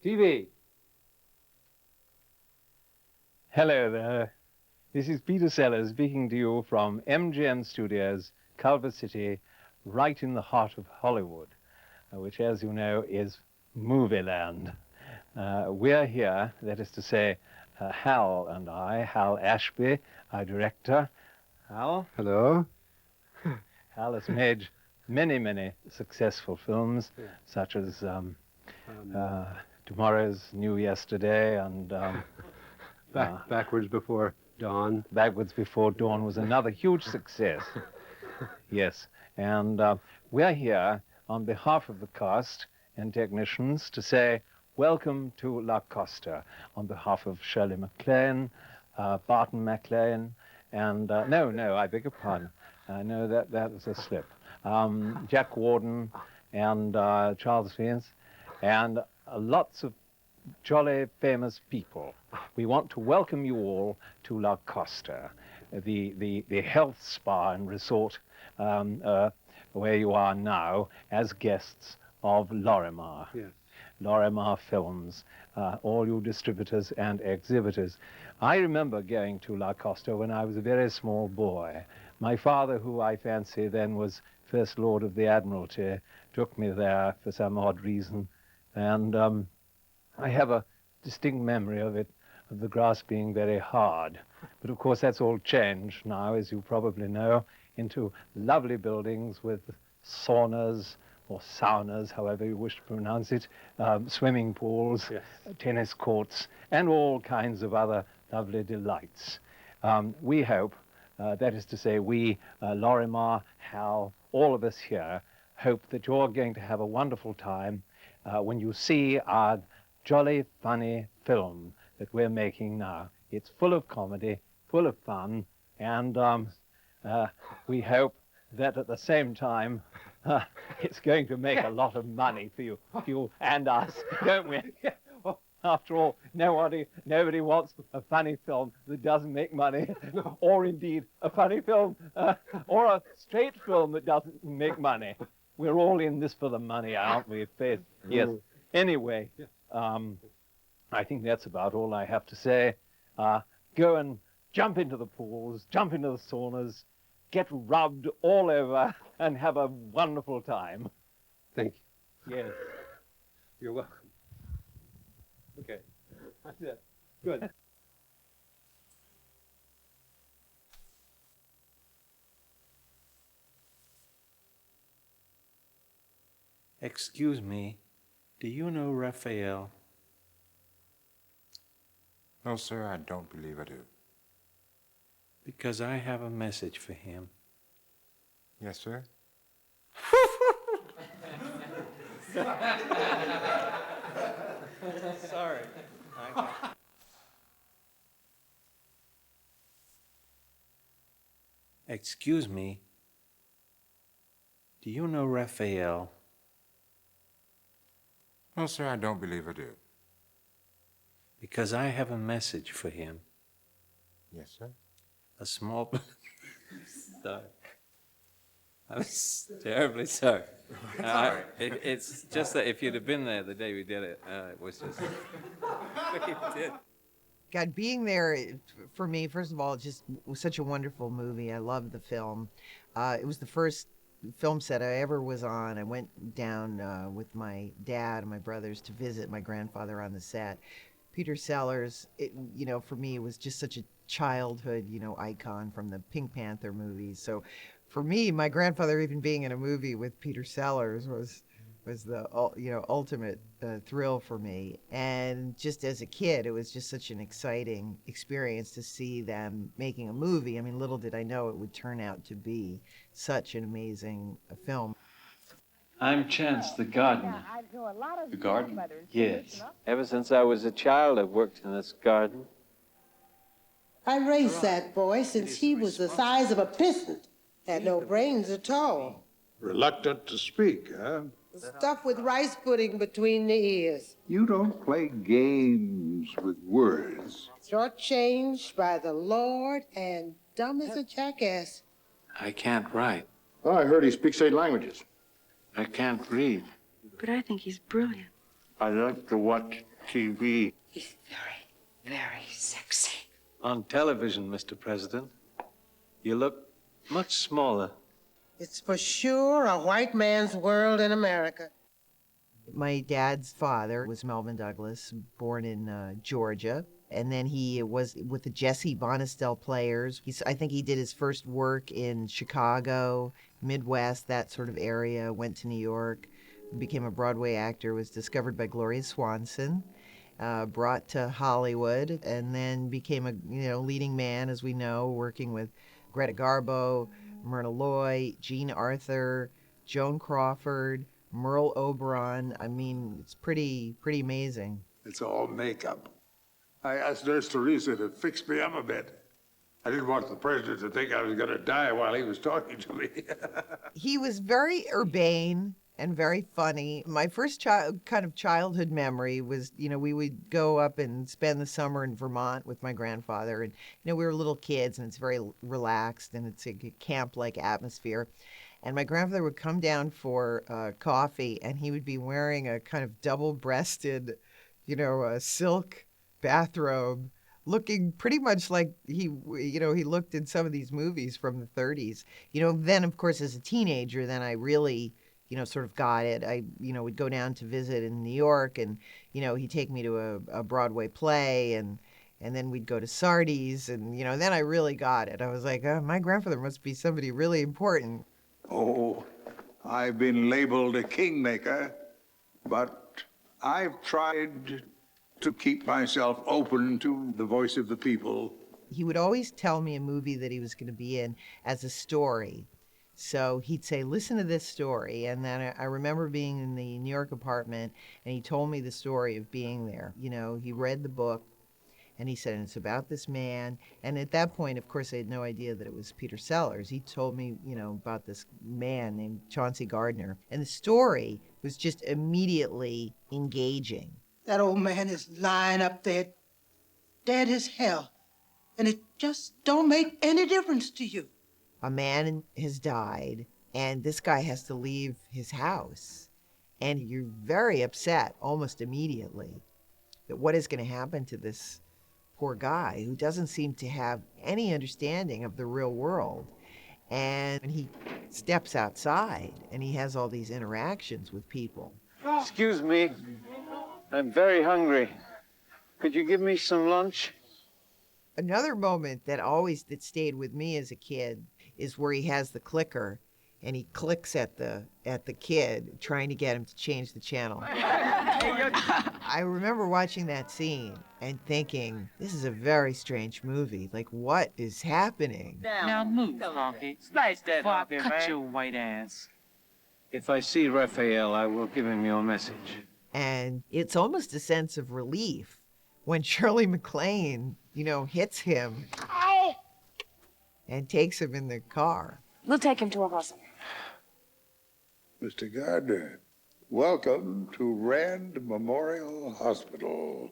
TV. Hello there. This is Peter Sellers speaking to you from MGM Studios, Culver City, right in the heart of Hollywood, which, as you know, is movie land. We're here, that is to say, Hal and I, Hal Ashby, our director. Hal? Hello. Hal has made many, many successful films, such as Tomorrow's New Yesterday and Backwards Before Dawn. Backwards Before Dawn was another huge success. Yes, and we're here on behalf of the cast and technicians to say welcome to La Costa on behalf of Shirley MacLaine, Barton MacLaine, and no, I beg your pardon. No, that was a slip. Jack Warden and Charles Fiennes, and lots of jolly famous people. We want to welcome you all to La Costa, the health spa and resort where you are now as guests of Lorimar. Yes. Lorimar Films, all you distributors and exhibitors. I remember going to La Costa when I was a very small boy. My father, who I fancy then was First Lord of the Admiralty, took me there for some odd reason, and I have a distinct memory of it, of the grass being very hard. But of course that's all changed now, as you probably know, into lovely buildings with saunas, or saunas, however you wish to pronounce it, swimming pools, Yes. tennis courts, and all kinds of other lovely delights. We hope, that is to say, we, Lorimar, Hal, all of us here, hope that you're going to have a wonderful time when you see our jolly, funny film that we're making now. It's full of comedy, full of fun, and we hope that at the same time, it's going to make a lot of money for you and us, don't we? After all, nobody wants a funny film that doesn't make money, or indeed a funny film, or a straight film that doesn't make money. We're all in this for the money, aren't we, Faith? Yes. Anyway, I think that's about all I have to say. Go and jump into the pools, jump into the saunas, get rubbed all over, and have a wonderful time. Thank you. Yes. You're welcome. Okay. That's it. Good. Excuse me, do you know Raphael? No, sir, I don't believe I do. Because I have a message for him. Yes, sir? Sorry. Excuse me, do you know Raphael? No, sir, I don't believe I do. Because I have a message for him. Yes, sir? A small... Sorry. I'm terribly sorry. It's just that if you'd have been there the day we did it, it was just... we did. God, being there, for me, first of all, it just was such a wonderful movie. I loved the film. It was the first film set I ever was on. I went down with my dad and my brothers to visit my grandfather on the set. Peter Sellers, for me, it was just such a childhood, icon from the Pink Panther movies. So for me, my grandfather even being in a movie with Peter Sellers was the ultimate thrill for me. And just as a kid, it was just such an exciting experience to see them making a movie. I mean, little did I know it would turn out to be such an amazing film. I'm Chance, the gardener. The garden? Yes. Ever since I was a child, I've worked in this garden. I raised that boy since he was the size of a piston. Had no brains at all. Reluctant to speak, huh? Stuffed with rice pudding between the ears. You don't play games with words. Shortchanged by the Lord and dumb as a jackass. I can't write. Oh, I heard he speaks 8 languages. I can't read. But I think he's brilliant. I like to watch TV. He's very sexy. On television, Mr. President, you look much smaller. It's for sure a white man's world in America. My dad's father was Melvyn Douglas, born in Georgia. And then he was with the Jesse Bonestell Players. I think he did his first work in Chicago, Midwest, that sort of area, went to New York, became a Broadway actor, was discovered by Gloria Swanson, brought to Hollywood, and then became a leading man, as we know, working with Greta Garbo, Myrna Loy, Jean Arthur, Joan Crawford, Merle Oberon. I mean, it's pretty amazing. It's all makeup. I asked Nurse Teresa to fix me up a bit. I didn't want the president to think I was going to die while he was talking to me. He was very urbane and very funny. My first kind of childhood memory was, we would go up and spend the summer in Vermont with my grandfather. And, we were little kids, and it's very relaxed, and it's a camp-like atmosphere. And my grandfather would come down for coffee, and he would be wearing a kind of double-breasted, silk bathrobe, looking pretty much like he looked in some of these movies from the 30s. Then, of course, as a teenager, then I really, sort of got it. I, would go down to visit in New York, and, he'd take me to a Broadway play, and then we'd go to Sardi's, and, then I really got it. I was like, oh, my grandfather must be somebody really important. Oh, I've been labeled a kingmaker, but I've tried to keep myself open to the voice of the people. He would always tell me a movie that he was going to be in as a story. So he'd say, listen to this story. And then I remember being in the New York apartment, and he told me the story of being there. He read the book, and he said, it's about this man. And at that point, of course, I had no idea that it was Peter Sellers. He told me, about this man named Chauncey Gardner. And the story was just immediately engaging. That old man is lying up there, dead as hell. And it just don't make any difference to you. A man has died, and this guy has to leave his house. And you're very upset almost immediately that what is going to happen to this poor guy who doesn't seem to have any understanding of the real world. And he steps outside, and he has all these interactions with people. Excuse me. I'm very hungry. Could you give me some lunch? Another moment that stayed with me as a kid is where he has the clicker, and he clicks at the kid, trying to get him to change the channel. I remember watching that scene and thinking, this is a very strange movie. Like, what is happening? Now move, Honky. Slice that Honky, cut your white ass. If I see Raphael, I will give him your message. And it's almost a sense of relief when Shirley MacLaine, hits him and takes him in the car. We'll take him to a hospital. Mr. Gardner, welcome to Rand Memorial Hospital.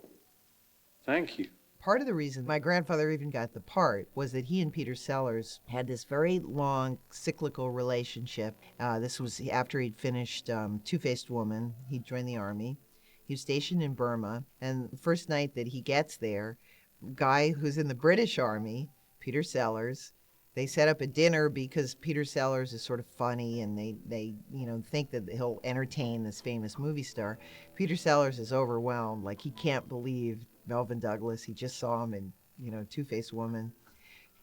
Thank you. Part of the reason my grandfather even got the part was that he and Peter Sellers had this very long cyclical relationship. This was after he'd finished Two-Faced Woman. He joined the army. He was stationed in Burma. And the first night that he gets there, guy who's in the British Army, Peter Sellers, they set up a dinner because Peter Sellers is sort of funny, and they think that he'll entertain this famous movie star. Peter Sellers is overwhelmed, like he can't believe Melvyn Douglas. He just saw him in, Two-Faced Woman.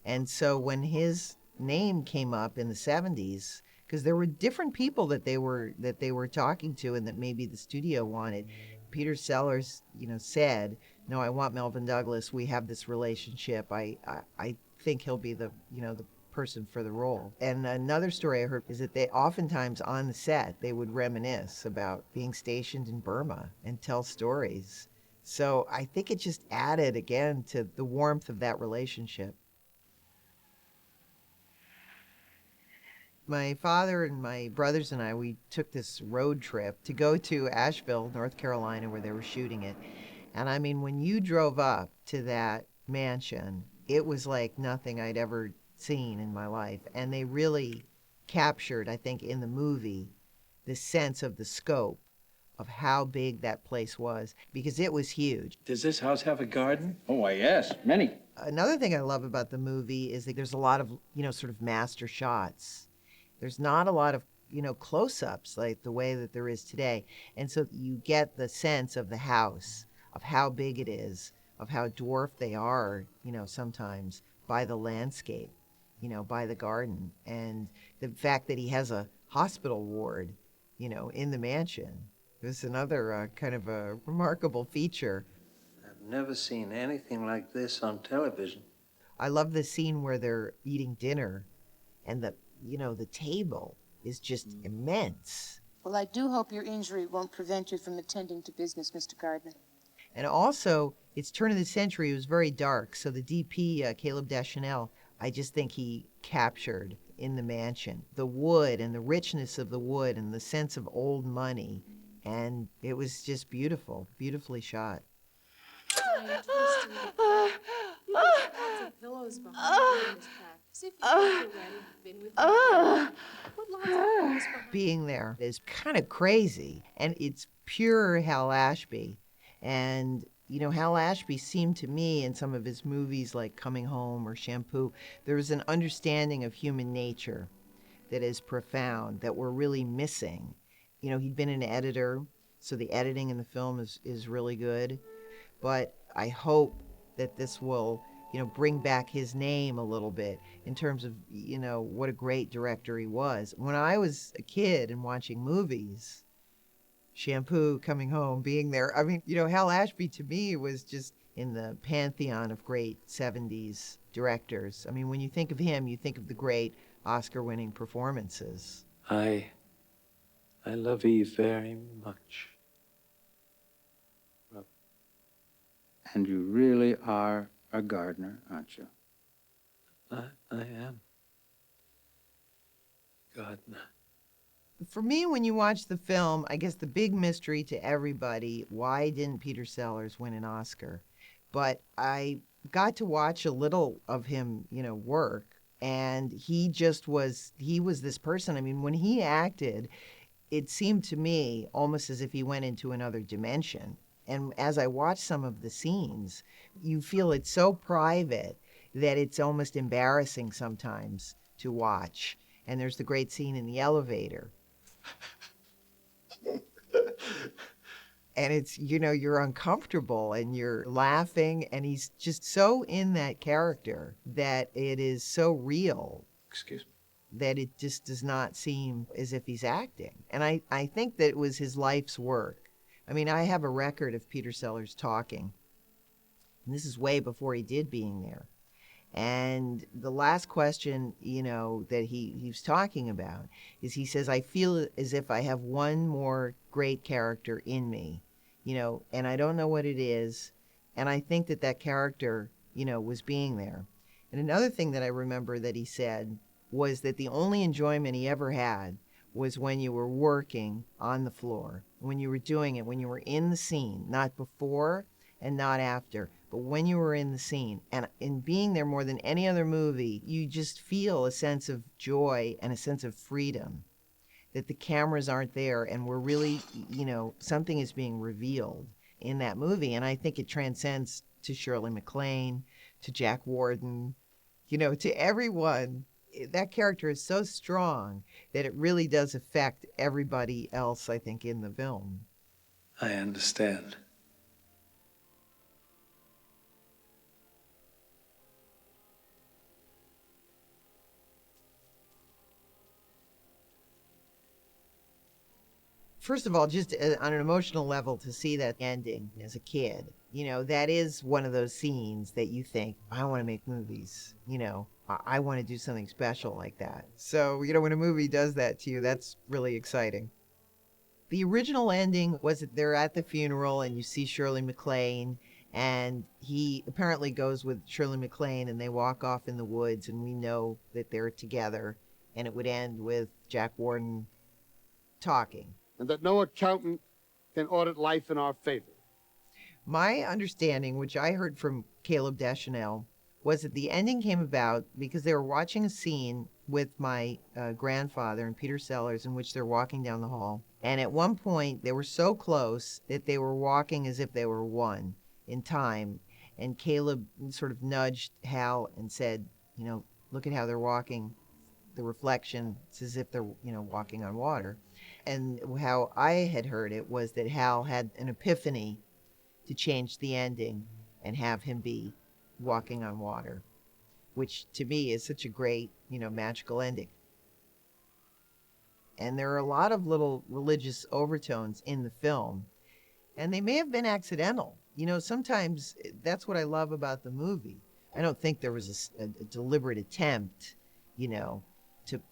And so when his name came up in the 70s, because there were different people that they were talking to and that maybe the studio wanted, Peter Sellers, said, no, I want Melvyn Douglas. We have this relationship. I think he'll be the person for the role. And another story I heard is that they oftentimes on the set, they would reminisce about being stationed in Burma and tell stories. So I think it just added again to the warmth of that relationship. My father and my brothers and I, we took this road trip to go to Asheville, North Carolina, where they were shooting it. And I mean, when you drove up to that mansion, it was like nothing I'd ever seen in my life. And they really captured, I think, in the movie, the sense of the scope of how big that place was, because it was huge. Does this house have a garden? Oh, why, yes, many. Another thing I love about the movie is that there's a lot of, sort of master shots. There's not a lot of, close-ups like the way that there is today. And so you get the sense of the house, of how big it is, of how dwarfed they are, sometimes by the landscape, by the garden. And the fact that he has a hospital ward, in the mansion is another kind of a remarkable feature. I've never seen anything like this on television. I love the scene where they're eating dinner and the table is just immense. Well, I do hope your injury won't prevent you from attending to business, Mr. Gardner. And also, it's turn of the century. It was very dark. So the DP, Caleb Deschanel, I just think he captured in the mansion the wood and the richness of the wood and the sense of old money. And it was just beautiful, beautifully shot. Being there is kind of crazy, and it's pure Hal Ashby. And, Hal Ashby seemed to me in some of his movies like Coming Home or Shampoo, there was an understanding of human nature that is profound, that we're really missing. He'd been an editor, so the editing in the film is really good. But I hope that this will, bring back his name a little bit in terms of, what a great director he was. When I was a kid and watching movies, Shampoo, Coming Home, being there, I mean, Hal Ashby to me was just in the pantheon of great 70s directors. I mean, when you think of him, you think of the great Oscar-winning performances. I love you very much. And you really are a gardener, aren't you? I am. Gardener. For me, when you watch the film, I guess the big mystery to everybody, why didn't Peter Sellers win an Oscar? But I got to watch a little of him, work, and he was this person. I mean, when he acted, it seemed to me almost as if he went into another dimension. And as I watch some of the scenes, you feel it's so private that it's almost embarrassing sometimes to watch. And there's the great scene in the elevator. And it's, you're uncomfortable and you're laughing, and he's just so in that character that it is so real. Excuse me. That it just does not seem as if he's acting. And I think that it was his life's work. I mean, I have a record of Peter Sellers talking. And this is way before he did Being There. And the last question, that he was talking about is he says, I feel as if I have one more great character in me, and I don't know what it is. And I think that character, was Being There. And another thing that I remember that he said was that the only enjoyment he ever had was when you were working on the floor, when you were doing it, when you were in the scene, not before and not after, but when you were in the scene. And in Being There, more than any other movie, you just feel a sense of joy and a sense of freedom, that the cameras aren't there and we're really, something is being revealed in that movie. And I think it transcends to Shirley MacLaine, to Jack Warden, to everyone. That character is so strong that it really does affect everybody else, I think, in the film. I understand. First of all, just on an emotional level, to see that ending as a kid, that is one of those scenes that you think, I want to make movies, I want to do something special like that. So, when a movie does that to you, that's really exciting. The original ending was that they're at the funeral and you see Shirley MacLaine, and he apparently goes with Shirley MacLaine and they walk off in the woods, and we know that they're together, and it would end with Jack Warden talking. And that no accountant can audit life in our favor. My understanding, which I heard from Caleb Deschanel, was that the ending came about because they were watching a scene with my grandfather and Peter Sellers in which they're walking down the hall. And at one point, they were so close that they were walking as if they were one in time. And Caleb sort of nudged Hal and said, you know, look at how they're walking. The reflection, it's as if they're, you know, walking on water. And how I had heard it was that Hal had an epiphany to change the ending and have him be walking on water, which to me is such a great, you know, magical ending. And there are a lot of little religious overtones in the film, and they may have been accidental. You know, sometimes that's what I love about the movie. I don't think there was a deliberate attempt, you know,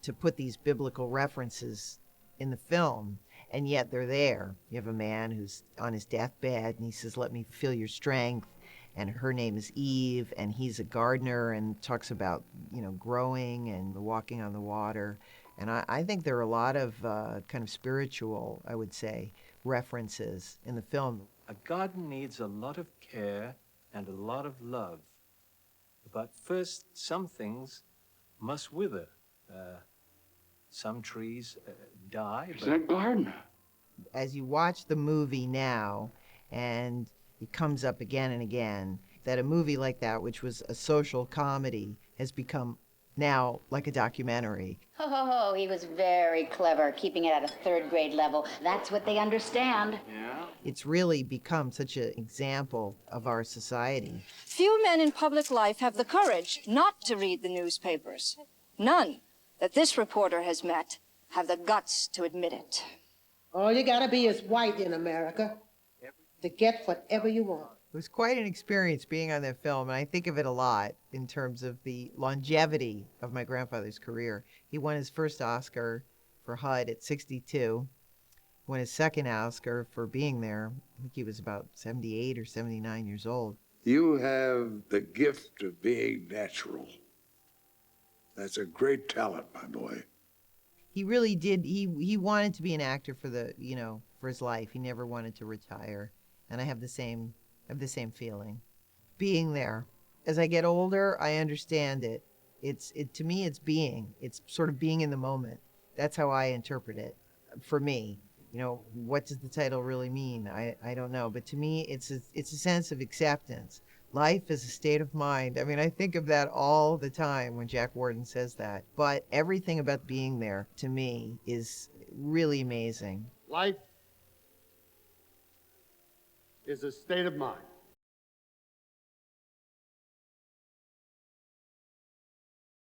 to put these biblical references in the film, and yet they're there. You have a man who's on his deathbed, and he says, let me feel your strength, and her name is Eve, and he's a gardener, and talks about, you know, growing and walking on the water. And I think there are a lot of kind of spiritual, I would say, references in the film. A garden needs a lot of care and a lot of love. But first, some things must wither. Some trees die. He's a gardener. As you watch the movie now, and it comes up again and again, that a movie like that, which was a social comedy, has become now like a documentary. Oh, he was very clever, keeping it at a third-grade level. That's what they understand. Yeah? It's really become such an example of our society. Few men in public life have the courage not to read the newspapers. None that this reporter has met have the guts to admit it. All you gotta be is white in America to get whatever you want. It was quite an experience being on that film, and I think of it a lot in terms of the longevity of my grandfather's career. He won his first Oscar for HUD at 62, won his second Oscar for being there. I think he was about 78 or 79 years old. You have the gift of being natural. That's a great talent, my boy. He really did. He wanted to be an actor for the, you know, for his life. He never wanted to retire, and I have the same feeling. Being there. As I get older, I understand it. To me, it's being. It's sort of being in the moment. That's how I interpret it. For me, you know, what does the title really mean? I don't know. But to me, it's a sense of acceptance. Life is a state of mind. I mean, I think of that all the time when Jack Warden says that. But everything about being there, to me, is really amazing. Life is a state of mind.